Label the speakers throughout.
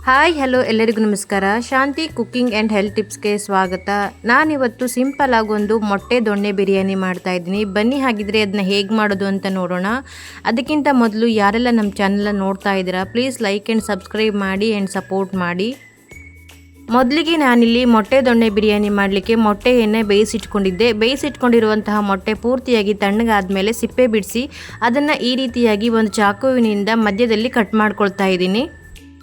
Speaker 1: Hi hello ಎಲ್ಲರಿಗೂ ನಮಸ್ಕಾರ. ಶಾಂತಿ cooking and health ಟಿಪ್ಸ್ಗೆ ಸ್ವಾಗತ. ನಾನಿವತ್ತು ಸಿಂಪಲ್ ಆಗಿ ಒಂದು ಮೊಟ್ಟೆ ದೊಣ್ಣೆ ಬಿರಿಯಾನಿ ಮಾಡ್ತಾಯಿದ್ದೀನಿ. ಬನ್ನಿ ಹಾಗಿದ್ರೆ ಅದನ್ನ ಹೇಗೆ ಮಾಡೋದು ಅಂತ ನೋಡೋಣ. ಅದಕ್ಕಿಂತ ಮೊದಲು ಯಾರೆಲ್ಲ ನಮ್ಮ ಚಾನಲ್ನ ನೋಡ್ತಾ ಇದ್ದೀರಾ ಪ್ಲೀಸ್ ಲೈಕ್ ಆ್ಯಂಡ್ ಸಬ್ಸ್ಕ್ರೈಬ್ ಮಾಡಿ ಆ್ಯಂಡ್ ಸಪೋರ್ಟ್ ಮಾಡಿ. ಮೊದಲಿಗೆ ನಾನಿಲ್ಲಿ ಮೊಟ್ಟೆ ದೊಣ್ಣೆ ಬಿರಿಯಾನಿ ಮಾಡಲಿಕ್ಕೆ ಮೊಟ್ಟೆಯನ್ನೇ ಬೇಯಿಸಿಟ್ಕೊಂಡಿದ್ದೆ. ಬೇಯಿಸಿಟ್ಕೊಂಡಿರುವಂತಹ ಮೊಟ್ಟೆ ಪೂರ್ತಿಯಾಗಿ ತಣ್ಣಗಾದ್ಮೇಲೆ ಸಿಪ್ಪೆ ಬಿಡಿಸಿ ಅದನ್ನು ಈ ರೀತಿಯಾಗಿ ಒಂದು ಚಾಕುವಿನಿಂದ ಮಧ್ಯದಲ್ಲಿ ಕಟ್ ಮಾಡ್ಕೊಳ್ತಾ ಇದ್ದೀನಿ.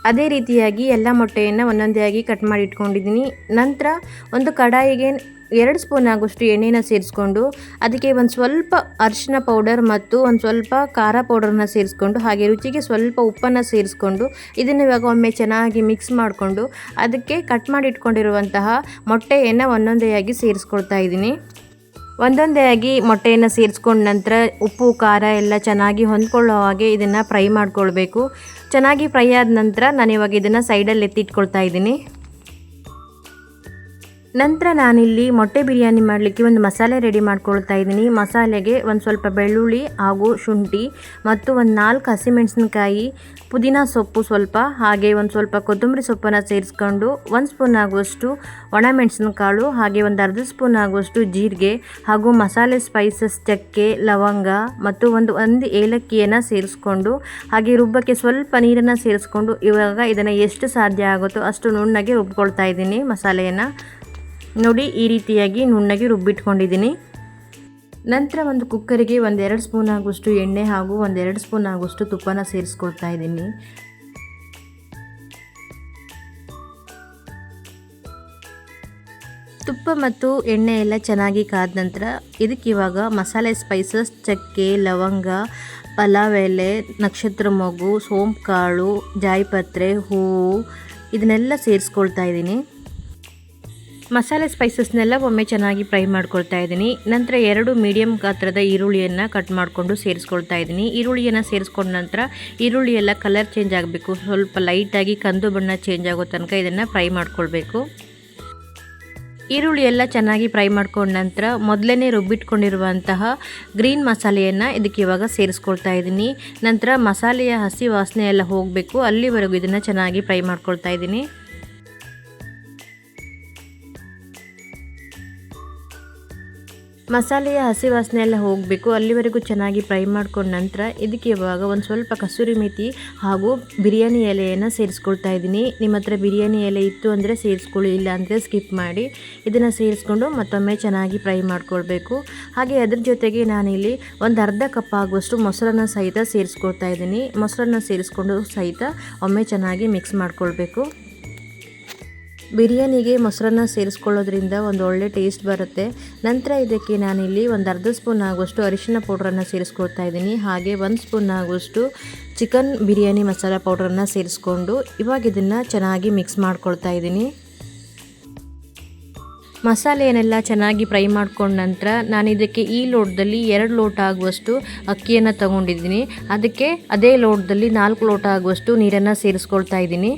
Speaker 1: ಅದೇ ರೀತಿಯಾಗಿ ಎಲ್ಲ ಮೊಟ್ಟೆಯನ್ನು ಒಂದೊಂದೇ ಆಗಿ ಕಟ್ ಮಾಡಿ ಇಟ್ಕೊಂಡಿದ್ದೀನಿ. ನಂತರ ಒಂದು ಕಡಾಯಿಗೆ 2 ಸ್ಪೂನ್ ಆಗುವಷ್ಟು ಎಣ್ಣೆನ ಸೇರಿಸ್ಕೊಂಡು ಅದಕ್ಕೆ ಒಂದು ಸ್ವಲ್ಪ ಅರಿಶಿನ ಪೌಡರ್ ಮತ್ತು ಒಂದು ಸ್ವಲ್ಪ ಖಾರ ಪೌಡರ್ನ ಸೇರಿಸ್ಕೊಂಡು ಹಾಗೆ ರುಚಿಗೆ ಸ್ವಲ್ಪ ಉಪ್ಪನ್ನು ಸೇರಿಸ್ಕೊಂಡು ಇದನ್ನು ಇವಾಗ ಒಮ್ಮೆ ಚೆನ್ನಾಗಿ ಮಿಕ್ಸ್ ಮಾಡಿಕೊಂಡು ಅದಕ್ಕೆ ಕಟ್ ಮಾಡಿ ಇಟ್ಕೊಂಡಿರುವಂತಹ ಮೊಟ್ಟೆಯನ್ನು ಒಂದೊಂದೇ ಆಗಿ ಸೇರಿಸ್ಕೊಳ್ತಾ ಇದ್ದೀನಿ. ಒಂದೊಂದೇ ಆಗಿ ಮೊಟ್ಟೆಯನ್ನು ಸೇರಿಸ್ಕೊಂಡ ನಂತರ ಉಪ್ಪು ಖಾರ ಎಲ್ಲ ಚೆನ್ನಾಗಿ ಹೊಂದ್ಕೊಳ್ಳೋ ಹಾಗೆ ಇದನ್ನು ಫ್ರೈ ಮಾಡ್ಕೊಳ್ಬೇಕು. ಚೆನ್ನಾಗಿ ಫ್ರೈ ಆದ ನಂತರ ನಾನಿವಾಗ ಇದನ್ನು ಸೈಡಲ್ಲಿ ಎತ್ತಿಟ್ಕೊಳ್ತಾ ಇದ್ದೀನಿ. ನಂತರ ನಾನಿಲ್ಲಿ ಮೊಟ್ಟೆ ಬಿರಿಯಾನಿ ಮಾಡಲಿಕ್ಕೆ ಒಂದು ಮಸಾಲೆ ರೆಡಿ ಮಾಡ್ಕೊಳ್ತಾ ಇದ್ದೀನಿ. ಮಸಾಲೆಗೆ ಒಂದು ಸ್ವಲ್ಪ ಬೆಳ್ಳುಳ್ಳಿ ಹಾಗೂ ಶುಂಠಿ ಮತ್ತು ಒಂದು 4 ಹಸಿಮೆಣಸಿನಕಾಯಿ, ಪುದೀನ ಸೊಪ್ಪು ಸ್ವಲ್ಪ, ಹಾಗೆ ಒಂದು ಸ್ವಲ್ಪ ಕೊತ್ತಂಬರಿ ಸೊಪ್ಪನ್ನು ಸೇರಿಸ್ಕೊಂಡು 1 ಸ್ಪೂನ್ ಆಗುವಷ್ಟು ಒಣಮೆಣಸಿನಕಾಳು, ಹಾಗೆ ಒಂದು ಅರ್ಧ ಸ್ಪೂನ್ ಆಗುವಷ್ಟು ಜೀರಿಗೆ ಹಾಗೂ ಮಸಾಲೆ ಸ್ಪೈಸಸ್ ಚಕ್ಕೆ, ಲವಂಗ ಮತ್ತು ಒಂದು ಏಲಕ್ಕಿಯನ್ನು ಸೇರಿಸ್ಕೊಂಡು ಹಾಗೆ ರುಬ್ಬಕ್ಕೆ ಸ್ವಲ್ಪ ನೀರನ್ನು ಸೇರಿಸ್ಕೊಂಡು ಇವಾಗ ಇದನ್ನು ಎಷ್ಟು ಸಾಧ್ಯ ಆಗುತ್ತೋ ಅಷ್ಟು ನುಣ್ಣಗೆ ರುಬ್ಕೊಳ್ತಾ ಇದ್ದೀನಿ. ಮಸಾಲೆಯನ್ನು ನೋಡಿ ಈ ರೀತಿಯಾಗಿ ನುಣ್ಣಗೆ ರುಬ್ಬಿಟ್ಕೊಂಡಿದ್ದೀನಿ. ನಂತರ ಒಂದು ಕುಕ್ಕರಿಗೆ 1-2 ಸ್ಪೂನ್ ಆಗುವಷ್ಟು ಎಣ್ಣೆ ಹಾಗೂ 1-2 ಸ್ಪೂನ್ ಆಗುವಷ್ಟು ತುಪ್ಪನ ಸೇರಿಸ್ಕೊಳ್ತಾ ಇದ್ದೀನಿ. ತುಪ್ಪ ಮತ್ತು ಎಣ್ಣೆ ಎಲ್ಲ ಚೆನ್ನಾಗಿ ಕಾದ ನಂತರ ಇದಕ್ಕೆ ಇವಾಗ ಮಸಾಲೆ ಸ್ಪೈಸಸ್ ಚಕ್ಕೆ, ಲವಂಗ, ಪಲಾವ್ ಎಲೆ, ನಕ್ಷತ್ರ ಮೊಗ್ಗು, ಸೋಂಪು ಕಾಳು, ಜಾಯಿಪತ್ರೆ, ಹೂವು ಇದನ್ನೆಲ್ಲ ಸೇರಿಸ್ಕೊಳ್ತಾ ಇದ್ದೀನಿ. ಮಸಾಲೆ ಸ್ಪೈಸಸ್ನೆಲ್ಲ ಒಮ್ಮೆ ಚೆನ್ನಾಗಿ ಫ್ರೈ ಮಾಡ್ಕೊಳ್ತಾ ಇದ್ದೀನಿ. ನಂತರ 2 ಮೀಡಿಯಮ್ ಗಾತ್ರದ ಈರುಳ್ಳಿಯನ್ನು ಕಟ್ ಮಾಡಿಕೊಂಡು ಸೇರಿಸ್ಕೊಳ್ತಾ ಇದ್ದೀನಿ. ಈರುಳ್ಳಿಯನ್ನು ಸೇರಿಸ್ಕೊಂಡ ನಂತರ ಈರುಳ್ಳಿ ಎಲ್ಲ ಕಲರ್ ಚೇಂಜ್ ಆಗಬೇಕು, ಸ್ವಲ್ಪ ಲೈಟಾಗಿ ಕಂದು ಬಣ್ಣ ಚೇಂಜ್ ಆಗೋ ತನಕ ಇದನ್ನು ಫ್ರೈ ಮಾಡ್ಕೊಳ್ಬೇಕು. ಈರುಳ್ಳಿ ಎಲ್ಲ ಚೆನ್ನಾಗಿ ಫ್ರೈ ಮಾಡ್ಕೊಂಡ ನಂತರ ಮೊದಲೇ ರುಬ್ಬಿಟ್ಕೊಂಡಿರುವಂತಹ ಗ್ರೀನ್ ಮಸಾಲೆಯನ್ನು ಇದಕ್ಕೆ ಇವಾಗ ಸೇರಿಸ್ಕೊಳ್ತಾ ಇದ್ದೀನಿ. ನಂತರ ಮಸಾಲೆಯ ಹಸಿ ವಾಸನೆ ಎಲ್ಲ ಹೋಗಬೇಕು, ಅಲ್ಲಿವರೆಗೂ ಇದನ್ನು ಚೆನ್ನಾಗಿ ಫ್ರೈ ಮಾಡ್ಕೊಳ್ತಾ ಇದ್ದೀನಿ. ಮಸಾಲೆಯ ಹಸಿ ವಾಸನೆ ಎಲ್ಲ ಹೋಗಬೇಕು, ಅಲ್ಲಿವರೆಗೂ ಚೆನ್ನಾಗಿ ಫ್ರೈ ಮಾಡ್ಕೊಂಡ ನಂತರ ಇದಕ್ಕೆ ಇವಾಗ ಒಂದು ಸ್ವಲ್ಪ ಕಸೂರಿ ಮೇಥಿ ಹಾಗೂ ಬಿರಿಯಾನಿ ಎಲೆಯನ್ನು ಸೇರಿಸ್ಕೊಳ್ತಾ ಇದ್ದೀನಿ. ನಿಮ್ಮ ಹತ್ರ ಬಿರಿಯಾನಿ ಎಲೆ ಇತ್ತು ಅಂದರೆ ಸೇರಿಸ್ಕೊಳ್ಳಿ, ಇಲ್ಲ ಅಂದರೆ ಸ್ಕಿಪ್ ಮಾಡಿ. ಇದನ್ನು ಸೇರಿಸ್ಕೊಂಡು ಮತ್ತೊಮ್ಮೆ ಚೆನ್ನಾಗಿ ಫ್ರೈ ಮಾಡ್ಕೊಳ್ಬೇಕು. ಹಾಗೆ ಅದ್ರ ಜೊತೆಗೆ ನಾನಿಲ್ಲಿ ಒಂದು ಅರ್ಧ ಕಪ್ ಆಗುವಷ್ಟು ಮೊಸರನ್ನ ಸಹಿತ ಸೇರಿಸ್ಕೊಳ್ತಾ ಇದ್ದೀನಿ. ಮೊಸರನ್ನ ಸೇರಿಸ್ಕೊಂಡು ಸಹಿತ ಒಮ್ಮೆ ಚೆನ್ನಾಗಿ ಮಿಕ್ಸ್ ಮಾಡ್ಕೊಳ್ಬೇಕು. ಬಿರಿಯಾನಿಗೆ ಮೊಸರನ್ನ ಸೇರಿಸ್ಕೊಳ್ಳೋದ್ರಿಂದ ಒಂದು ಒಳ್ಳೆ ಟೇಸ್ಟ್ ಬರುತ್ತೆ. ನಂತರ ಇದಕ್ಕೆ ನಾನಿಲ್ಲಿ ಒಂದು ಅರ್ಧ ಸ್ಪೂನ್ ಆಗುವಷ್ಟು ಅರಿಶಿನ ಪೌಡ್ರನ್ನು ಸೇರಿಸ್ಕೊಳ್ತಾ ಇದ್ದೀನಿ. ಹಾಗೆ 1 ಸ್ಪೂನ್ ಆಗುವಷ್ಟು ಚಿಕನ್ ಬಿರಿಯಾನಿ ಮಸಾಲ ಪೌಡ್ರನ್ನು ಸೇರಿಸ್ಕೊಂಡು ಇವಾಗ ಇದನ್ನು ಚೆನ್ನಾಗಿ ಮಿಕ್ಸ್ ಮಾಡ್ಕೊಳ್ತಾ ಇದ್ದೀನಿ. ಮಸಾಲೆಯನ್ನೆಲ್ಲ ಚೆನ್ನಾಗಿ ಫ್ರೈ ಮಾಡ್ಕೊಂಡ ನಂತರ ನಾನು ಇದಕ್ಕೆ ಈ ಲೋಟದಲ್ಲಿ 2 ಲೋಟ ಆಗುವಷ್ಟು ಅಕ್ಕಿಯನ್ನು ತಗೊಂಡಿದ್ದೀನಿ. ಅದಕ್ಕೆ ಅದೇ ಲೋಟದಲ್ಲಿ 4 ಲೋಟ ಆಗುವಷ್ಟು ನೀರನ್ನು ಸೇರಿಸ್ಕೊಳ್ತಾ ಇದ್ದೀನಿ.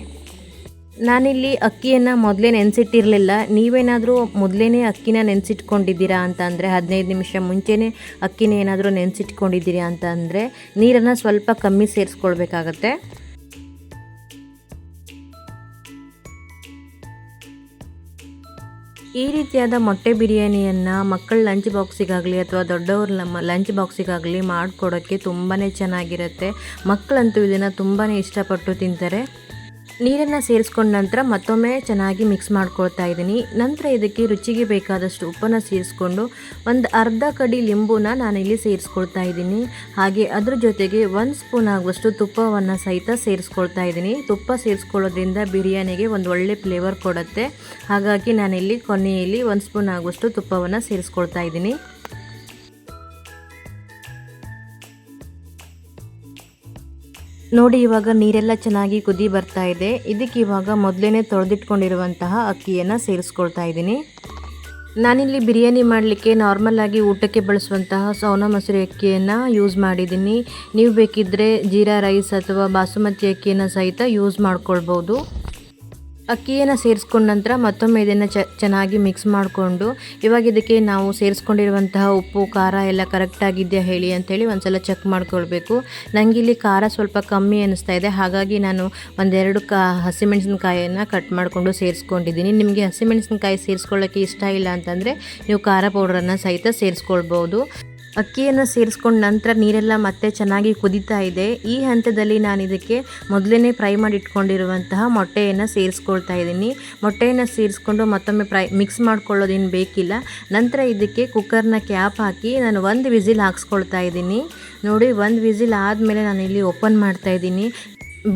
Speaker 1: ನಾನಿಲ್ಲಿ ಅಕ್ಕಿಯನ್ನು ಮೊದಲೇ ನೆನೆಸಿಟ್ಟಿರಲಿಲ್ಲ. ನೀವೇನಾದರೂ ಮೊದಲೇ ಅಕ್ಕಿನ ನೆನೆಸಿಟ್ಕೊಂಡಿದ್ದೀರಾ ಅಂತ ಅಂದರೆ 15 ನಿಮಿಷ ಮುಂಚೆನೇ ಅಕ್ಕಿನ ಏನಾದರೂ ನೆನೆಸಿಟ್ಕೊಂಡಿದ್ದೀರಾ ಅಂತ ಅಂದರೆ ನೀರನ್ನು ಸ್ವಲ್ಪ ಕಮ್ಮಿ ಸೇರಿಸ್ಕೊಳ್ಬೇಕಾಗತ್ತೆ. ಈ ರೀತಿಯಾದ ಮೊಟ್ಟೆ ಬಿರಿಯಾನಿಯನ್ನು ಮಕ್ಕಳ ಲಂಚ್ ಬಾಕ್ಸಿಗಾಗಲಿ ಅಥವಾ ದೊಡ್ಡವ್ರ ಲಂಚ್ ಬಾಕ್ಸಿಗಾಗಲಿ ಮಾಡಿಕೊಡೋಕ್ಕೆ ತುಂಬಾ ಚೆನ್ನಾಗಿರುತ್ತೆ. ಮಕ್ಕಳಂತೂ ಇದನ್ನು ತುಂಬಾ ಇಷ್ಟಪಟ್ಟು ತಿಂತಾರೆ. ನೀರನ್ನು ಸೇರಿಸ್ಕೊಂಡ ನಂತರ ಮತ್ತೊಮ್ಮೆ ಚೆನ್ನಾಗಿ ಮಿಕ್ಸ್ ಮಾಡ್ಕೊಳ್ತಾ ಇದ್ದೀನಿ. ನಂತರ ಇದಕ್ಕೆ ರುಚಿಗೆ ಬೇಕಾದಷ್ಟು ಉಪ್ಪನ್ನು ಸೇರಿಸ್ಕೊಂಡು ಒಂದು ಅರ್ಧ ಕಡಿ ಲಿಂಬುನ ನಾನಿಲ್ಲಿ ಸೇರಿಸ್ಕೊಳ್ತಾ ಇದ್ದೀನಿ. ಹಾಗೆ ಅದ್ರ ಜೊತೆಗೆ 1 ಸ್ಪೂನ್ ಆಗುವಷ್ಟು ತುಪ್ಪವನ್ನು ಸಹಿತ ಸೇರಿಸ್ಕೊಳ್ತಾ ಇದ್ದೀನಿ. ತುಪ್ಪ ಸೇರಿಸ್ಕೊಳ್ಳೋದ್ರಿಂದ ಬಿರಿಯಾನಿಗೆ ಒಂದು ಒಳ್ಳೆ ಫ್ಲೇವರ್ ಕೊಡುತ್ತೆ. ಹಾಗಾಗಿ ನಾನಿಲ್ಲಿ ಕೊನೆಯಲ್ಲಿ 1 ಸ್ಪೂನ್ ಆಗುವಷ್ಟು ತುಪ್ಪವನ್ನು ಸೇರಿಸ್ಕೊಳ್ತಾ ಇದ್ದೀನಿ. ನೋಡಿ ಇವಾಗ ನೀರೆಲ್ಲ ಚೆನ್ನಾಗಿ ಕುದಿ ಬರ್ತಾ ಇದೆ. ಇದಕ್ಕೆ ಇವಾಗ ಮೊದಲೇ ತೊಳೆದಿಟ್ಕೊಂಡಿರುವಂತಹ ಅಕ್ಕಿಯನ್ನು ಸೇರಿಸ್ಕೊಳ್ತಾ ಇದ್ದೀನಿ. ನಾನಿಲ್ಲಿ ಬಿರಿಯಾನಿ ಮಾಡಲಿಕ್ಕೆ ನಾರ್ಮಲಾಗಿ ಊಟಕ್ಕೆ ಬಳಸುವಂತಹ ಸೋನಾ ಮಸೂರಿ ಅಕ್ಕಿಯನ್ನು ಯೂಸ್ ಮಾಡಿದ್ದೀನಿ. ನೀವು ಬೇಕಿದ್ದರೆ ಜೀರಾ ರೈಸ್ ಅಥವಾ ಬಾಸುಮತಿ ಅಕ್ಕಿಯನ್ನು ಸಹಿತ ಯೂಸ್ ಮಾಡ್ಕೊಳ್ಬೋದು. ಅಕ್ಕಿಯನ್ನು ಸೇರಿಸ್ಕೊಂಡ ನಂತರ ಮತ್ತೊಮ್ಮೆ ಇದನ್ನು ಚೆನ್ನಾಗಿ ಮಿಕ್ಸ್ ಮಾಡಿಕೊಂಡು ಇವಾಗ ಇದಕ್ಕೆ ನಾವು ಸೇರಿಸ್ಕೊಂಡಿರುವಂತಹ ಉಪ್ಪು ಖಾರ ಎಲ್ಲ ಕರೆಕ್ಟಾಗಿದೆಯಾ ಹೇಳಿ ಅಂಥೇಳಿ ಒಂದ್ಸಲ ಚೆಕ್ ಮಾಡ್ಕೊಳ್ಬೇಕು. ನನಗೆ ಇಲ್ಲಿ ಖಾರ ಸ್ವಲ್ಪ ಕಮ್ಮಿ ಅನ್ನಿಸ್ತಾ ಇದೆ, ಹಾಗಾಗಿ ನಾನು ಒಂದೆರಡು ಹಸಿಮೆಣಸಿನ್ಕಾಯಿಯನ್ನು ಕಟ್ ಮಾಡಿಕೊಂಡು ಸೇರಿಸ್ಕೊಂಡಿದ್ದೀನಿ. ನಿಮಗೆ ಹಸಿಮೆಣಸಿನ್ಕಾಯಿ ಸೇರಿಸ್ಕೊಳ್ಳೋಕ್ಕೆ ಇಷ್ಟ ಇಲ್ಲ ಅಂತಂದರೆ ನೀವು ಖಾರ ಪೌಡ್ರನ್ನು ಸಹಿತ ಸೇರಿಸ್ಕೊಳ್ಬೋದು. ಅಕ್ಕಿಯನ್ನು ಸೇರಿಸ್ಕೊಂಡ ನಂತರ ನೀರೆಲ್ಲ ಮತ್ತೆ ಚೆನ್ನಾಗಿ ಕುದೀತಾ ಇದೆ. ಈ ಹಂತದಲ್ಲಿ ನಾನು ಇದಕ್ಕೆ ಮೊದಲೇ ಫ್ರೈ ಮಾಡಿ ಇಟ್ಕೊಂಡಿರುವಂತಹ ಮೊಟ್ಟೆಯನ್ನು ಸೇರಿಸ್ಕೊಳ್ತಾ ಇದ್ದೀನಿ. ಮೊಟ್ಟೆಯನ್ನು ಸೇರಿಸ್ಕೊಂಡು ಮತ್ತೊಮ್ಮೆ ಮಿಕ್ಸ್ ಮಾಡ್ಕೊಳ್ಳೋದೇನು ಬೇಕಿಲ್ಲ. ನಂತರ ಇದಕ್ಕೆ ಕುಕ್ಕರ್ನ ಕ್ಯಾಪ್ ಹಾಕಿ ನಾನು 1 ವಿಸಿಲ್ ಹಾಕ್ಸ್ಕೊಳ್ತಾ ಇದ್ದೀನಿ. ನೋಡಿ, 1 ವಿಸಿಲ್ ಆದಮೇಲೆ ನಾನು ಇಲ್ಲಿ ಓಪನ್ ಮಾಡ್ತಾ ಇದ್ದೀನಿ.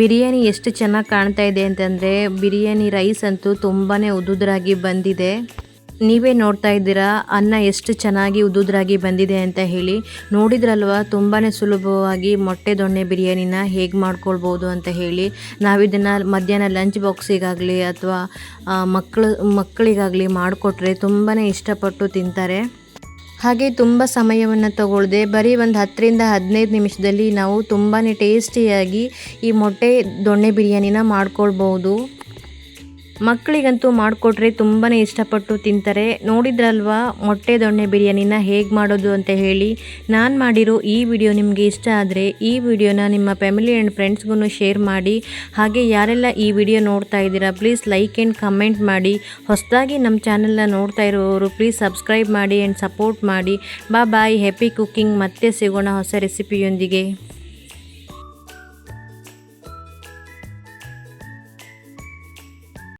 Speaker 1: ಬಿರಿಯಾನಿ ಎಷ್ಟು ಚೆನ್ನಾಗಿ ಕಾಣ್ತಾ ಇದೆ ಅಂತಂದರೆ ಬಿರಿಯಾನಿ ರೈಸ್ ಅಂತೂ ತುಂಬಾ ಉದುದ್ರಾಗಿ ಬಂದಿದೆ. ನೀವೇ ನೋಡ್ತಾ ಇದ್ದೀರಾ ಅನ್ನ ಎಷ್ಟು ಚೆನ್ನಾಗಿ ಉದುದ್ರಾಗಿ ಬಂದಿದೆ ಅಂತ ಹೇಳಿ. ನೋಡಿದ್ರಲ್ವ ತುಂಬಾ ಸುಲಭವಾಗಿ ಮೊಟ್ಟೆ ದೊಣ್ಣೆ ಬಿರಿಯಾನಿನ ಹೇಗೆ ಮಾಡ್ಕೊಳ್ಬೋದು ಅಂತ ಹೇಳಿ. ನಾವಿದನ್ನು ಮಧ್ಯಾಹ್ನ ಲಂಚ್ ಬಾಕ್ಸಿಗಾಗಲಿ ಅಥವಾ ಮಕ್ಕಳಿಗಾಗಲಿ ಮಾಡಿಕೊಟ್ರೆ ತುಂಬಾ ಇಷ್ಟಪಟ್ಟು ತಿಂತಾರೆ. ಹಾಗೆ ತುಂಬ ಸಮಯವನ್ನು ತಗೊಳ್ಳದೆ ಬರೀ ಒಂದು 10ರಿಂದ 15 ನಿಮಿಷದಲ್ಲಿ ನಾವು ತುಂಬಾ ಟೇಸ್ಟಿಯಾಗಿ ಈ ಮೊಟ್ಟೆ ದೊಣ್ಣೆ ಬಿರಿಯಾನಿನ ಮಾಡ್ಕೊಳ್ಬೋದು. ಮಕ್ಕಳಿಗಂತೂ ಮಾಡಿಕೊಟ್ರೆ ತುಂಬಾ ಇಷ್ಟಪಟ್ಟು ತಿಂತಾರೆ. ನೋಡಿದ್ರಲ್ವಾ ಮೊಟ್ಟೆ ದೊಣ್ಣೆ ಬಿರಿಯಾನಿನ ಹೇಗೆ ಮಾಡೋದು ಅಂತ ಹೇಳಿ. ನಾನು ಮಾಡಿರೋ ಈ ವಿಡಿಯೋ ನಿಮಗೆ ಇಷ್ಟ ಆದರೆ ಈ ವಿಡಿಯೋನ ನಿಮ್ಮ ಫ್ಯಾಮಿಲಿ ಆ್ಯಂಡ್ ಫ್ರೆಂಡ್ಸ್ಗೂ ಶೇರ್ ಮಾಡಿ. ಹಾಗೆ ಯಾರೆಲ್ಲ ಈ ವಿಡಿಯೋ ನೋಡ್ತಾ ಇದ್ದೀರಾ ಪ್ಲೀಸ್ ಲೈಕ್ ಆ್ಯಂಡ್ ಕಮೆಂಟ್ ಮಾಡಿ. ಹೊಸದಾಗಿ ನಮ್ಮ ಚಾನಲ್ನ ನೋಡ್ತಾ ಇರೋರು ಪ್ಲೀಸ್ ಸಬ್ಸ್ಕ್ರೈಬ್ ಮಾಡಿ ಆ್ಯಂಡ್ ಸಪೋರ್ಟ್ ಮಾಡಿ. ಬಾಯ್, ಹ್ಯಾಪಿ ಕುಕ್ಕಿಂಗ್. ಮತ್ತೆ ಸಿಗೋಣ ಹೊಸ ರೆಸಿಪಿಯೊಂದಿಗೆ.